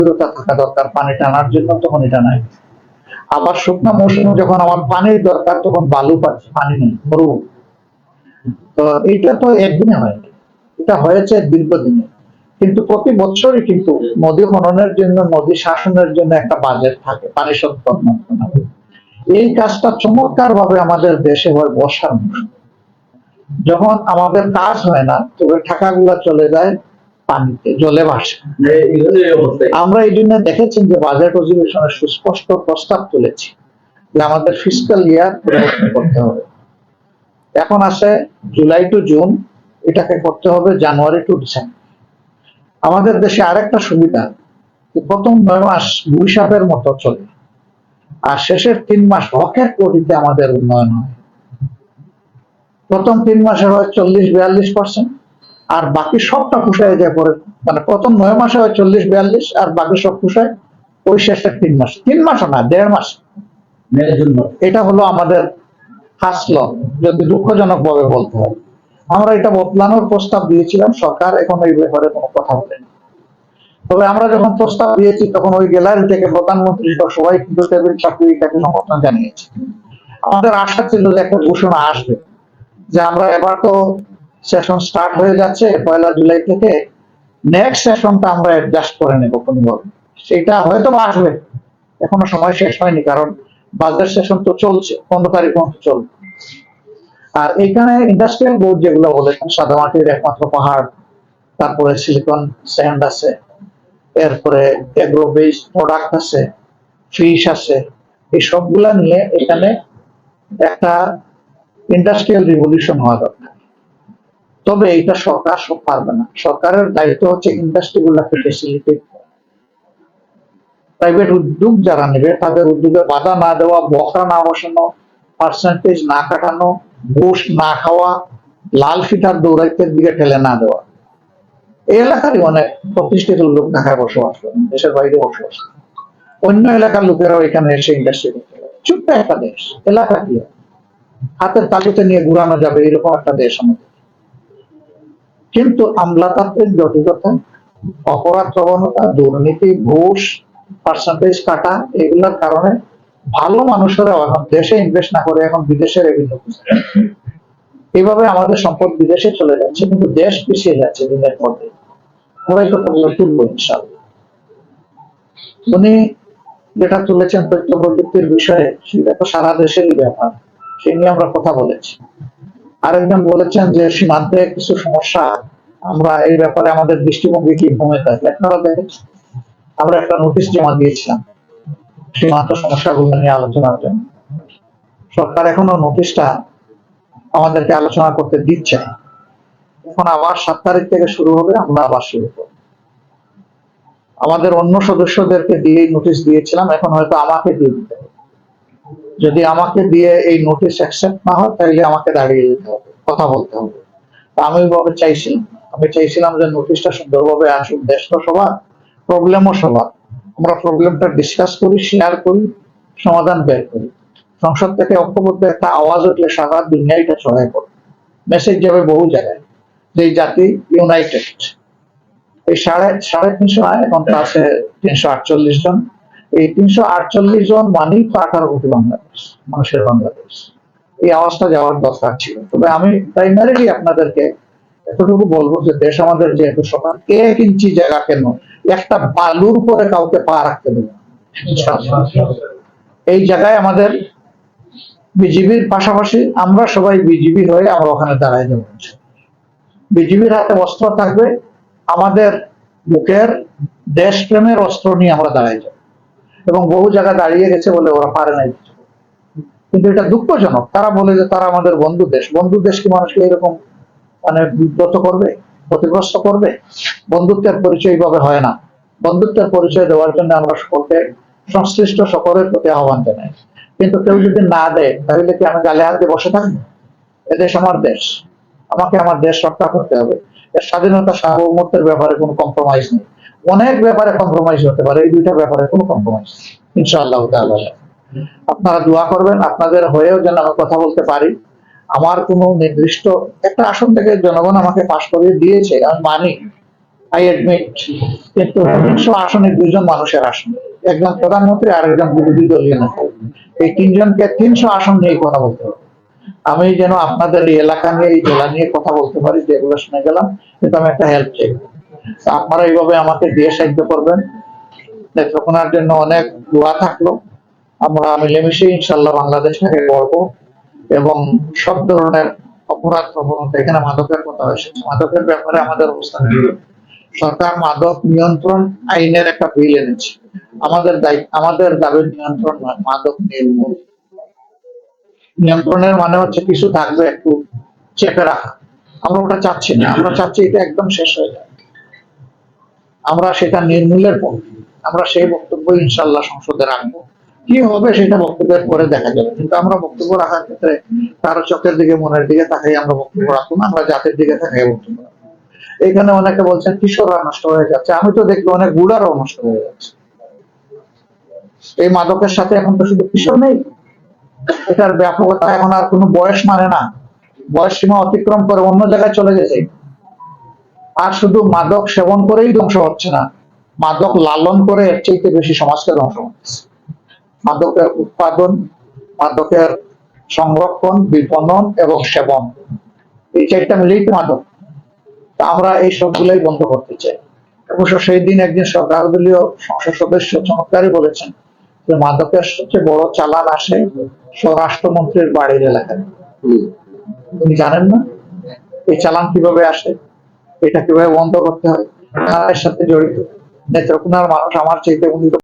গভীরতা থাকা দরকার পানি টানার জন্য, তখন এটা নাই। আবার শুকনা মৌসুমে যখন আমার পানির দরকার তখন বালু পাচ্ছি, পানি নেই, মরু। তো এইটা তো একদিনে হয়নি, এটা হয়েছে দীর্ঘদিনে। কিন্তু প্রতি বছরই কিন্তু নদী খননের জন্য, নদী শাসনের জন্য একটা বাজেট থাকে, পানি সম্পদ মন্ত্রণালয়। এই কাজটা চমৎকার ভাবে আমাদের দেশে হয় বর্ষার মৌসুমে। যখন আমাদের কাজ হয় না, তবে টাকাগুলো চলে যায় পানিতে, জলে ভাসে। আমরা এই জন্য দেখেছেন যে বাজেট অধিবেশনে সুস্পষ্ট প্রস্তাব তুলেছি যে আমাদের ফিসক্যাল ইয়ার পরিবর্তন করতে হবে। এখন আসে জুলাই টু জুন, এটাকে করতে হবে জানুয়ারি টু ডিসেম্বর। আমাদের দেশে আরেকটা সুবিধা, প্রথম 9 মাস বৈশাখের মতো চলে, আর শেষের 3 মাস হকের গতিতে আমাদের উন্নয়ন হয়। প্রথম 3 মাসে হয় 40-42%, আর বাকি সবটা ফুসায় যায় পরে। মানে প্রথম 9 মাসে হয় 40-42, আর বাকি সব ফুসায় ওই শেষের 3 মাস, 3 মাসও না, 1.5 মাস। এটা হলো আমাদের ফার্স্ট ল, যদি দুঃখজনক ভাবে বলতে হয়। আমরা এটা বদলানোর প্রস্তাব দিয়েছিলাম, সরকার এখন এই ব্যাপারে কোনো কথা বলেনি। তবে আমরা যখন প্রস্তাব দিয়েছি তখন ওই গ্যালারি থেকে প্রধানমন্ত্রী সবাই কিন্তু টেবিল চাকরি এটাকে সমর্থন জানিয়েছে। আমাদের আশা ছিল যে একটা ঘোষণা আসবে যে আমরা এবার তো সেশন স্টার্ট হয়ে যাচ্ছে 1 জুলাই থেকে, নেক্সট সেশনটা আমরা অ্যাডজাস্ট করে নেব কোনোভাবে। সেটা হয়তো আসবে, এখনো সময় শেষ হয়নি, কারণ বাজেট সেশন তো চলছে, 15 তারিখ পর্যন্ত চলবে। আর এখানে ইন্ডাস্ট্রিয়াল বোর্ড যেগুলো বলেছেন, সাদামাটির একমাত্র পাহাড়, তারপরে সিলিকন স্যান্ড আছে, এরপরে এগ্রো বেসড প্রোডাক্ট আছে, ফিশ আছে, এই সবগুলা নিয়ে এখানে একটা ইন্ডাস্ট্রিয়াল রিভলিউশন হওয়া দরকার। তবে এটা সরকার সব পারবে না, সরকারের দায়িত্ব হচ্ছে ইন্ডাস্ট্রি গুলাকে ফেসিলিটেট, প্রাইভেট উদ্যোগ যারা নেবে তাদের উদ্যোগে বাধা না দেওয়া, বকরা না বসানো, পার্সেন্টেজ না কাটানো, ঘুষ না খাওয়া, লাল ফিতার দৌড়াইতে দিকে ঠেলে না দেওয়া। এই এলাকারই অনেক প্রতিষ্ঠিত লোক ঢাকায় বসবাস করেন, দেশের বাইরে বসবাস করেন, অন্য এলাকার লোকেরাও এখানে এসে ইন্ডাস্ট্রি করতে পারে। ছোট্ট একটা দেশ, এলাকা কি হাতের তালুতে নিয়ে ঘুরানো যাবে এরকম একটা দেশ আমাদের। কিন্তু আমলাতান্ত্রিক জটিলতা, অপরাধ প্রবণতা, দুর্নীতি, ঘুষ, পার্সেন্টেজ কাটা, এগুলোর কারণে ভালো মানুষেরা এখন দেশে ইনভেস্ট না করে এখন বিদেশে রেভিনিউ খুঁজছে। এইভাবে আমাদের সম্পদ বিদেশে চলে যাচ্ছে, কিন্তু দেশ পিছিয়ে যাচ্ছে দিনের পর দিন। আমরা এই কথাগুলো তুলবো ইনশাআল্লাহ। উনি যেটা তুলেছেন তথ্য প্রযুক্তির বিষয়ে, সেটা তো সারা দেশেরই ব্যাপার, সে নিয়ে আমরা কথা বলেছি। আরেকজন বলেছেন যে সীমান্তে কিছু সমস্যা, আমরা এই ব্যাপারে আমাদের দৃষ্টিভঙ্গি কি ভূমিকা, আপনারা দেখেন আমরা একটা নোটিশ জমা দিয়েছিলাম সীমান্ত সমস্যাগুলো নিয়ে আলোচনার জন্য। সরকার এখনো নোটিশটা আমাদেরকে আলোচনা করতে দিচ্ছে না। এখন আবার 7 তারিখ থেকে শুরু হবে, আমরা আবার শুরু করব। আমাদের অন্য সদস্যদেরকে দিয়ে নোটিশ দিয়েছিলাম, এখন হয়তো আমাকে দিয়ে দিতে হবে। যদি আমাকে দিয়ে এই নোটিশ অ্যাকসেপ্ট না হয় তাহলে আমাকে দাঁড়িয়ে যেতে হবে, কথা বলতে হবে। আমি ওইভাবে চাইছিলাম যে নোটিশটা সুন্দরভাবে আসুক, দেশ তো সবার, প্রবলেমও সবার, আমরা প্রবলেমটা ডিসকাস করি, শেয়ার করি, সমাধান বের করি। সংসদ থেকে ঐক্যবদ্ধ একটা আওয়াজ উঠলে সারা দুনিয়াটা সহায় করে, মেসেজ যাবে বহু জায়গায় যে জাতি ইউনাইটেড। এই 350 এখন আছে 348 জন, এই 348 জন মানেই তো 18 কোটি বাংলাদেশ, মানুষের বাংলাদেশ। এই আওয়াজটা যাওয়ার দরকার ছিল। তবে আমি প্রাইমারিলি আপনাদেরকে এতটুকু বলবো যে দেশ আমাদের যেহেতু সবার, 1 ইঞ্চি জায়গা কেন একটা বালুর উপরে কাউকে পা রাখতে দেবে, এই জায়গায় আমাদের বিজিবির পাশাপাশি আমরা সবাই বিজিবি হয়ে আমরা ওখানে দাঁড়াই যাবো। বিজিবির হাতে অস্ত্র থাকবে, আমাদের বুকের দেশপ্রেমের অস্ত্র নিয়ে আমরা দাঁড়াই যাব। এবং বহু জায়গায় দাঁড়িয়ে গেছে বলে ওরা পারে নাই কিছু। কিন্তু এটা দুঃখজনক, তারা বলে যে তারা আমাদের বন্ধু দেশ। বন্ধু দেশ কি মানুষকে এরকম মানে বিব্রত করবে, ক্ষতিগ্রস্ত করবে? বন্ধুত্বের পরিচয় এইভাবে হয় না। বন্ধুত্বের পরিচয় দেওয়ার জন্য আমরা সকলকে, সংশ্লিষ্ট সকলের প্রতি আহ্বান জানাই। কিন্তু কেউ যদি না দেয় তাহলে কি আমি গালে হাতে বসে থাকবো? এদেশ আমার দেশ, আমাকে আমার দেশ রক্ষা করতে হবে। এর স্বাধীনতা, সার্বভৌমত্বের ব্যাপারে কোনো কম্প্রোমাইজ নেই। অনেক ব্যাপারে কম্প্রোমাইজ হতে পারে, এই দুইটা ব্যাপারে কোনো কম্প্রোমাইজ ইনশাআল্লাহ তাআলা। আপনারা দোয়া করবেন আপনাদের হয়েও যেন আমি কথা বলতে পারি। আমার কোনো নির্দিষ্ট একটা আসন থেকে জনগণ আমাকে পাশ করিয়ে দিয়েছে, আমি মানি, আই অ্যাডমিট, কিন্তু 300 আসনে 2 জন মানুষের আসন, একজন প্রধানমন্ত্রী আর একজন বিরোধী দলীয় নেতা। এই 3 জনকে 300 আসন নিয়ে কথা বলতে হবে। আমি যেন আপনাদের এই এলাকা নিয়ে, এই জেলা নিয়ে কথা বলতে পারি, যেগুলো শুনে গেলাম, কিন্তু আমি একটা হেল্প চাই। আপনারা এইভাবে আমাকে দিয়ে সাহায্য করবেন। নেত্রকোনার জন্য অনেক দোয়া থাকলো। আমরা মিলেমিশে ইনশাল্লাহ বাংলাদেশটাকে গড়বো, এবং সব ধরনের অপরাধ প্রবণতা, এখানে মাদকের কথা হয়েছে, মাদকের ব্যাপারে আমাদের অবস্থান কি? সরকার মাদক নিয়ন্ত্রণ আইনের একটা বিল এনেছে। আমাদের দায়িত্ব, আমাদের দাবির নিয়ন্ত্রণ নয়, মাদক নির্মূল। নিয়ন্ত্রণের মানে হচ্ছে কিছু থাকবে একটু চেপে রাখা, আমরা ওটা চাচ্ছি না। আমরা চাচ্ছি এটা একদম শেষ হয়ে যায়, আমরা সেটা নির্মূলের পক্ষে। আমরা সেই বক্তব্য ইনশাল্লাহ সংসদে রাখবো। কি হবে সেটা বক্তব্যের পরে দেখা যাবে, কিন্তু আমরা বক্তব্য রাখার ক্ষেত্রে কারো চোখের দিকে, মনের দিকে তাকাই আমরা বক্তব্য রাখবো না, আমরা জাতির দিকে তাকাই বক্তব্য রাখবো। এখানে অনেকে বলছেন কিশোররা নষ্ট হয়ে যাচ্ছে, আমি তো দেখবো অনেক বুড়ারাও নষ্ট হয়ে যাচ্ছে। এই মাদকের সাথে এখন তো শুধু কিশোর নেই, এটার ব্যাপকতা এখন আর কোনো বয়স মানে না, বয়স সীমা অতিক্রম করে অন্য জায়গায় চলে গেছে। আর শুধু মাদক সেবন করেই ধ্বংস হচ্ছে না, মাদক লালন করে এর চাইতে বেশি সমাজকে ধ্বংস হচ্ছে। মাদকের উৎপাদন, মাদকের সংরক্ষণ, বিপণন এবং সেবন, এই 4টা মিলেই তো মাদক। তা আমরা এই সবগুলাই বন্ধ করতে চাই। অবশ্য সেই দিন একজন সরকার দলীয় সংসদ সদস্য চমৎকারই বলেছেন যে মাদকের সবচেয়ে বড় চালান আসে স্বরাষ্ট্রমন্ত্রীর বাড়ির এলাকায়। তুমি জানেন না এই চালান কিভাবে আসে, এটা কিভাবে বন্ধ করতে হয়? তারা এর সাথে জড়িত। নেত্রকোনার মানুষ আমার চাইতে উন্নত